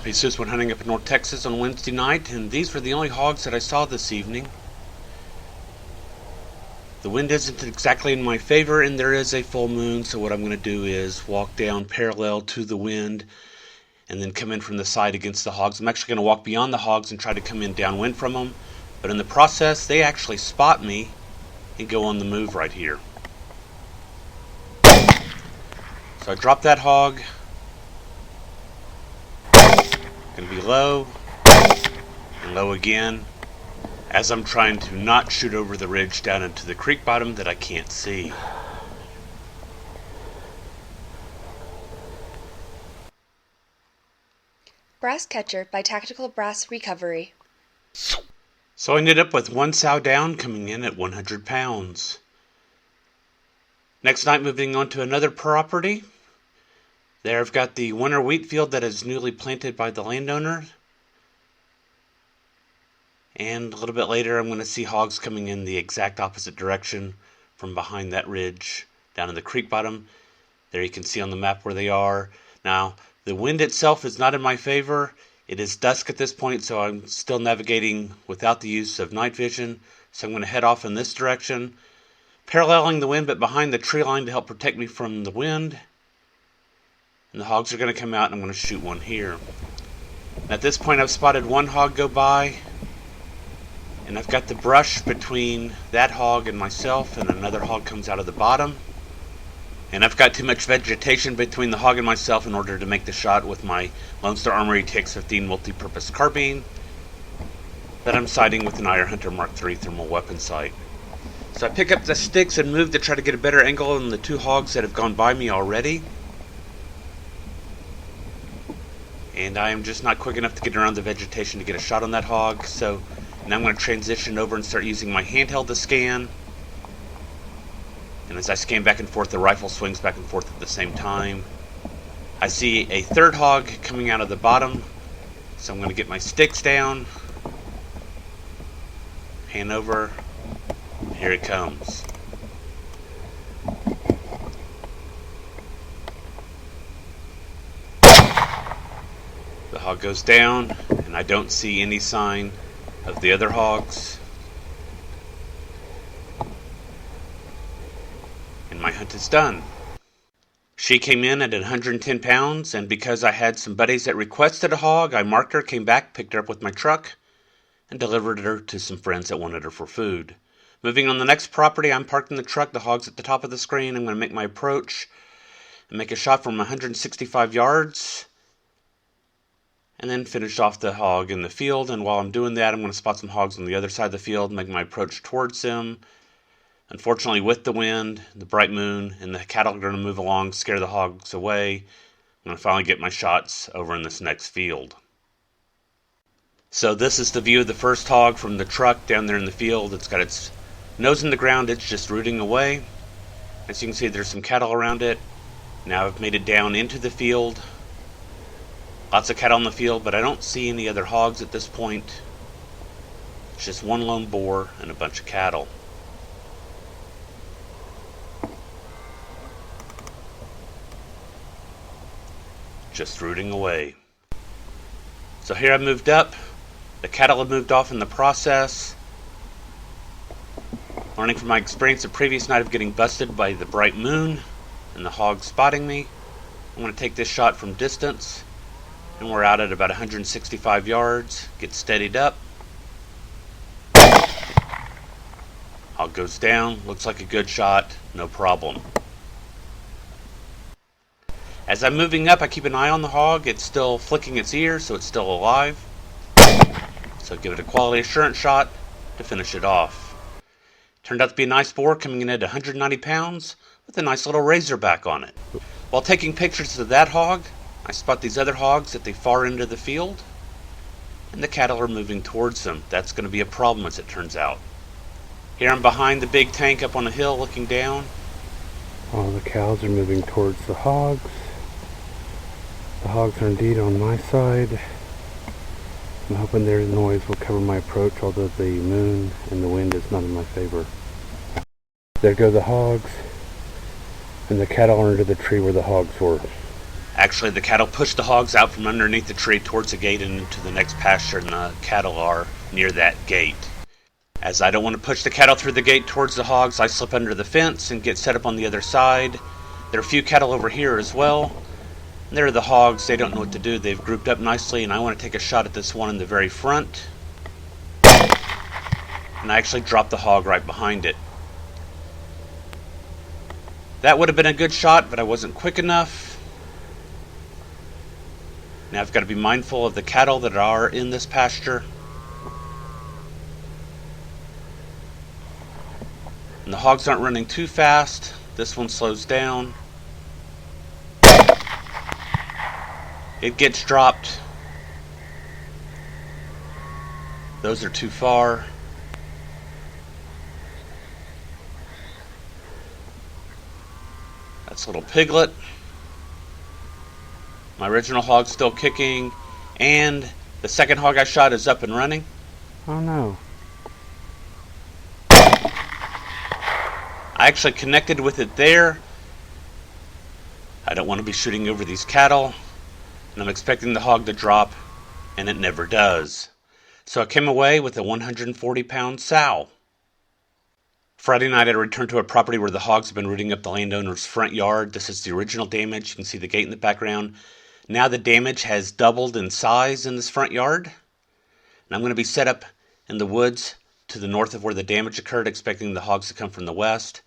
Jesus went hunting up in North Texas on Wednesday night, and these were the only hogs that I saw this evening. The wind isn't exactly in my favor, and there is a full moon, so what I'm going to do is walk down parallel to the wind and then come in from the side against the hogs. I'm actually going to walk beyond the hogs and try to come in downwind from them, but in the process, they actually spot me and go on the move right here. So I drop that hog. Going to be low and low again as I'm trying to not shoot over the ridge down into the creek bottom that I can't see. Brass Catcher by Tactical Brass Recovery. So I ended up with one sow down, coming in at 100 pounds. Next night, moving on to another property. There I've got the winter wheat field that is newly planted by the landowner. And a little bit later, I'm going to see hogs coming in the exact opposite direction from behind that ridge down in the creek bottom. There you can see on the map where they are. Now, the wind itself is not in my favor. It is dusk at this point, so I'm still navigating without the use of night vision. So I'm going to head off in this direction, paralleling the wind but behind the tree line to help protect me from the wind. And the hogs are going to come out, and I'm going to shoot one here. And at this point, I've spotted one hog go by, and I've got the brush between that hog and myself, and another hog comes out of the bottom. And I've got too much vegetation between the hog and myself in order to make the shot with my Lone Star Armory TX-15 multi-purpose carbine that I'm sighting with an IR Hunter MKIII thermal weapon sight. So I pick up the sticks and move to try to get a better angle on the two hogs that have gone by me already. And I am just not quick enough to get around the vegetation to get a shot on that hog. So now I'm going to transition over and start using my handheld to scan. And as I scan back and forth, the rifle swings back and forth at the same time. I see a third hog coming out of the bottom. So I'm going to get my sticks down. Pan over. Here it comes. The hog goes down, and I don't see any sign of the other hogs. And my hunt is done. She came in at 110 pounds, and because I had some buddies that requested a hog, I marked her, came back, picked her up with my truck, and delivered her to some friends that wanted her for food. Moving on the next property, I'm parked in the truck, the hog's at the top of the screen. I'm going to make my approach and make a shot from 165 yards. And then finish off the hog in the field. And while I'm doing that, I'm going to spot some hogs on the other side of the field, make my approach towards them. Unfortunately, with the wind, the bright moon, and the cattle are going to move along, scare the hogs away. I'm going to finally get my shots over in this next field. So this is the view of the first hog from the truck down there in the field. It's got its nose in the ground. It's just rooting away. As you can see, there's some cattle around it. Now I've made it down into the field. Lots of cattle in the field, but I don't see any other hogs at this point. It's just one lone boar and a bunch of cattle. Just rooting away. So here I moved up. The cattle have moved off in the process. Learning from my experience the previous night of getting busted by the bright moon and the hogs spotting me, I'm going to take this shot from distance. And we're out at about 165 yards. Get steadied up. Hog goes down. Looks like a good shot. No problem. As I'm moving up, I keep an eye on the hog. It's still flicking its ears, so it's still alive. So give it a quality assurance shot to finish it off. Turned out to be a nice boar, coming in at 190 pounds with a nice little razorback on it. While taking pictures of that hog, I spot these other hogs at the far end of the field, and the cattle are moving towards them. That's going to be a problem, as it turns out. Here I'm behind the big tank up on the hill looking down. All the cows are moving towards the hogs. The hogs are indeed on my side. I'm hoping their noise will cover my approach, although the moon and the wind is not in my favor. There go the hogs, and the cattle are under the tree where the hogs were. Actually, the cattle pushed the hogs out from underneath the tree towards the gate and into the next pasture, and the cattle are near that gate. As I don't want to push the cattle through the gate towards the hogs, I slip under the fence and get set up on the other side. There are a few cattle over here as well. And there are the hogs. They don't know what to do. They've grouped up nicely, and I want to take a shot at this one in the very front. And I actually dropped the hog right behind it. That would have been a good shot, but I wasn't quick enough. Now I've got to be mindful of the cattle that are in this pasture. And the hogs aren't running too fast. This one slows down. It gets dropped. Those are too far. That's a little piglet. My original hog's still kicking, and the second hog I shot is up and running. Oh no. I actually connected with it there. I don't want to be shooting over these cattle, and I'm expecting the hog to drop, and it never does. So I came away with a 140-pound sow. Friday night I returned to a property where the hogs have been rooting up the landowner's front yard. This is the original damage. You can see the gate in the background. Now the damage has doubled in size in this front yard. And I'm going to be set up in the woods to the north of where the damage occurred, expecting the hogs to come from the west.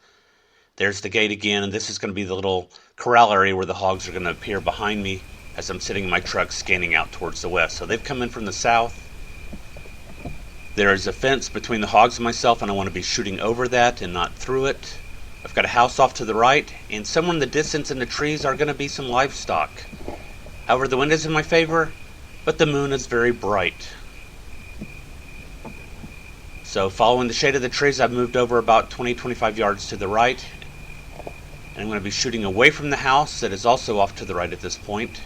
There's the gate again, and this is going to be the little corral area where the hogs are going to appear behind me as I'm sitting in my truck scanning out towards the west. So they've come in from the south. There is a fence between the hogs and myself, and I want to be shooting over that and not through it. I've got a house off to the right, and somewhere in the distance in the trees are going to be some livestock. However, the wind is in my favor, but the moon is very bright. So following the shade of the trees, I've moved over about 20-25 yards to the right, and I'm going to be shooting away from the house that is also off to the right at this point.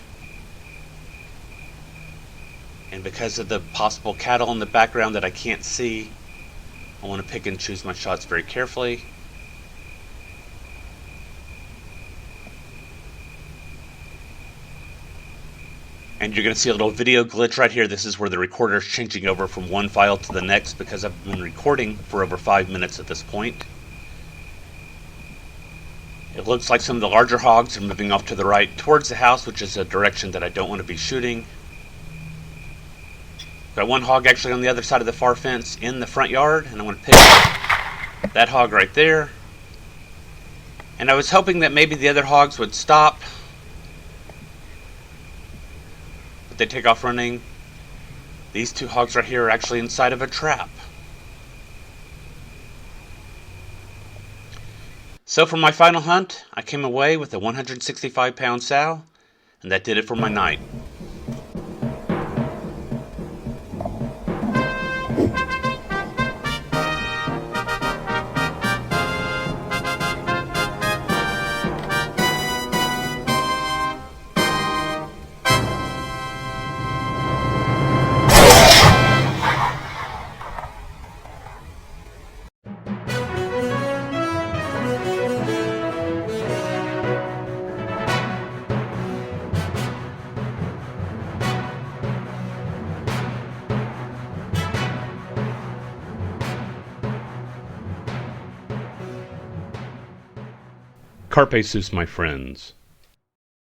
And because of the possible cattle in the background that I can't see, I want to pick and choose my shots very carefully. And you're going to see a little video glitch right here. This is where the recorder is changing over from one file to the next because I've been recording for over 5 minutes at this point. It looks like some of the larger hogs are moving off to the right towards the house, which is a direction that I don't want to be shooting. Got one hog actually on the other side of the far fence in the front yard, and I'm going to pick that hog right there. And I was hoping that maybe the other hogs would stop, but they take off running. These two hogs right here are actually inside of a trap. So for my final hunt, I came away with a 165-pound sow, and that did it for my night. Carpe sus, my friends.